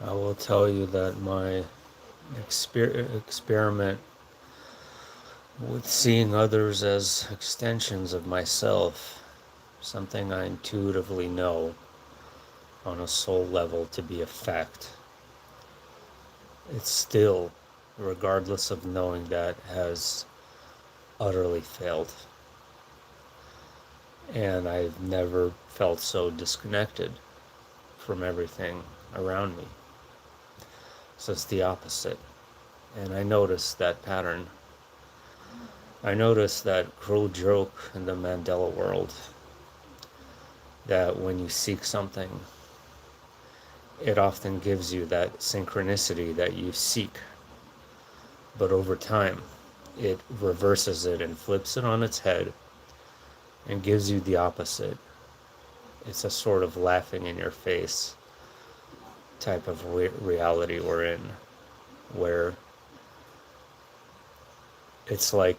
I will tell you that my experiment with seeing others as extensions of myself, something I intuitively know on a soul level to be a fact, it's still, regardless of knowing that, has utterly failed. And I've never felt so disconnected from everything around me. So it's the opposite. And I noticed that pattern. I noticed that cruel joke in the Mandela world that when you seek something, it often gives you that synchronicity that you seek. But over time, it reverses it and flips it on its head and gives you the opposite. It's a sort of laughing in your face type of reality we're in, where it's like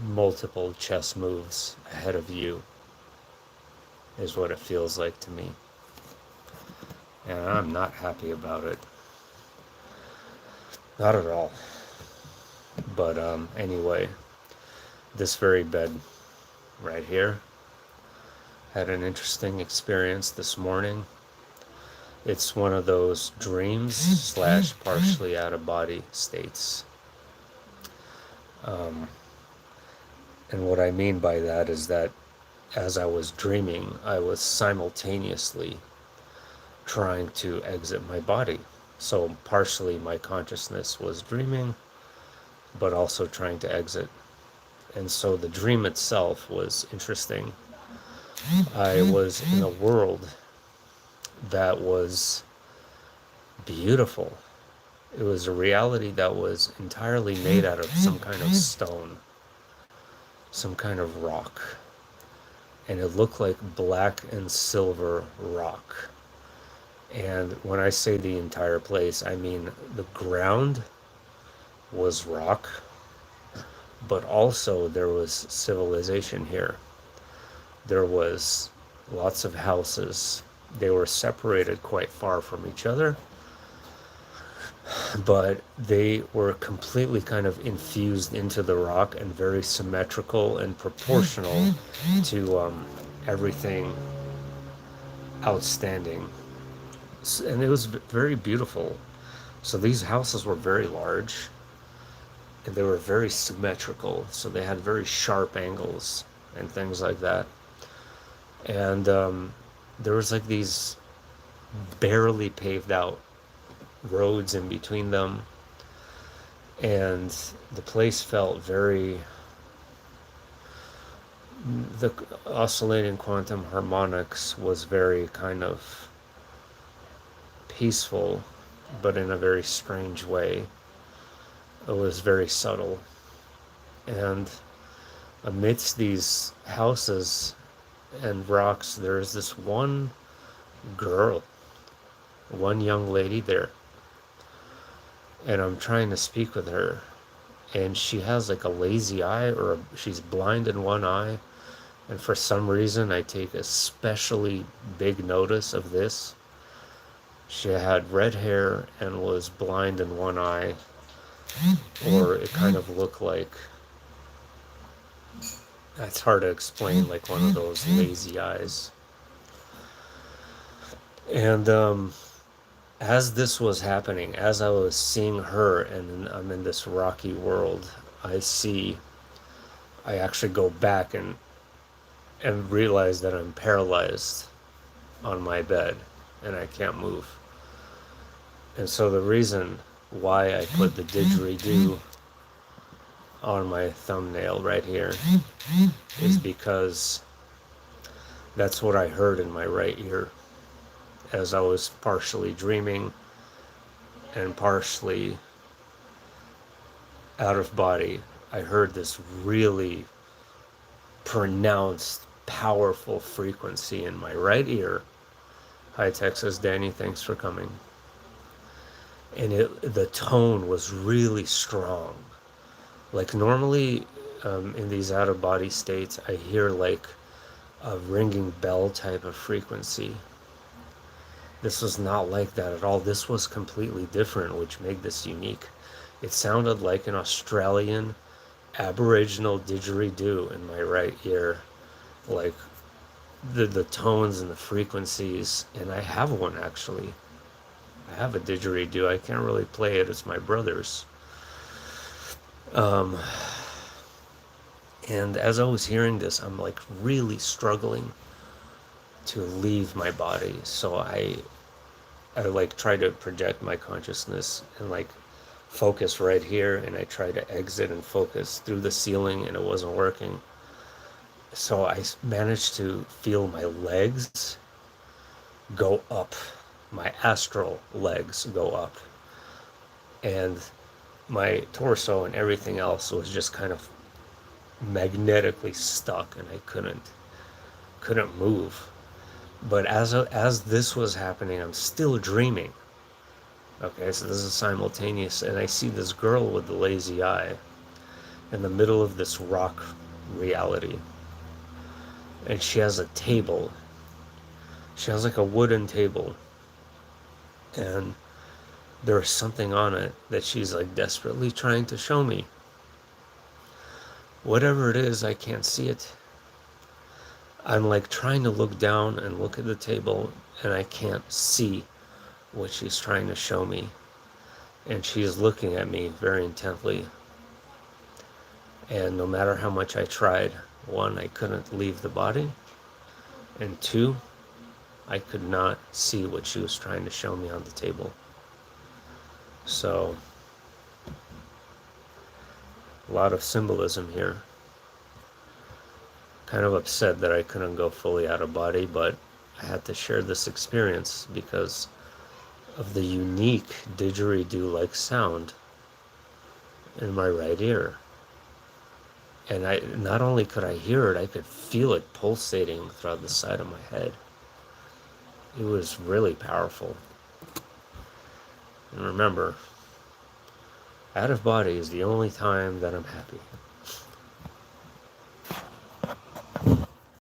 multiple chess moves ahead of you, is what it feels like to me. And I'm not happy about it. Not at all. But anyway, this very bed right here had an interesting experience this morning. It's one of those dreams slash partially out of body states. And what I mean by that is that as I was dreaming, I was simultaneously trying to exit my body. So partially my consciousness was dreaming, but also trying to exit. And so the dream itself was interesting. I was in a world that was beautiful. It was a reality that was entirely made out of some kind of stone, some kind of rock. And it looked like black and silver rock. And when I say the entire place, I mean the ground was rock, but also there was civilization here. There was lots of houses. They were separated quite far from each other, but they were completely kind of infused into the rock and very symmetrical and proportional to everything outstanding. And it was very beautiful. So these houses were very large and they were very symmetrical. So they had very sharp angles and things like that. And there was like these barely paved out roads in between them. And the place felt very, the oscillating quantum harmonics was very kind of peaceful, but in a very strange way. It was very subtle. And amidst these houses and rocks, there is this one girl, one young lady there. And I'm trying to speak with her. And she has like a lazy eye, or she's blind in one eye. And for some reason, I take especially big notice of this. She had red hair and was blind in one eye, or it kind of looked like, it's hard to explain, like one of those lazy eyes. And as this was happening, as I was seeing her and I'm in this rocky world, I actually go back and realize that I'm paralyzed on my bed and I can't move. And so the reason why I put the didgeridoo on my thumbnail right here is because that's what I heard in my right ear as I was partially dreaming and partially out of body. I heard this really pronounced, powerful frequency in my right ear. Hi, Texas Danny, thanks for coming. And the tone was really strong. Like normally in these out of body states, I hear like a ringing bell type of frequency. This was not like that at all. This was completely different, which made this unique. It sounded like an Australian Aboriginal didgeridoo in my right ear, like the tones and the frequencies. And I have one actually. I have a didgeridoo. I can't really play it. It's my brother's. Um, and as I was hearing this, I'm like really struggling to leave my body. So I like try to project my consciousness and like focus right here, and I try to exit and focus through the ceiling, and it wasn't working. So I managed to feel my legs go up, my astral legs go up, and my torso and everything else was just kind of magnetically stuck, and I couldn't move. But as this was happening, I'm still dreaming. Okay, so this is simultaneous, and I see this girl with the lazy eye in the middle of this rock reality, and she has a table. She has like a wooden table, and there's something on it that she's like desperately trying to show me. Whatever it is, I can't see it. I'm like trying to look down and look at the table, and I can't see what she's trying to show me. And she's looking at me very intently. And no matter how much I tried, one, I couldn't leave the body, and two, I could not see what she was trying to show me on the table. So, a lot of symbolism here. Kind of upset that I couldn't go fully out of body, but I had to share this experience because of the unique didgeridoo-like sound in my right ear. And I not only could I hear it, I could feel it pulsating throughout the side of my head. It was really powerful. And remember, out of body is the only time that I'm happy.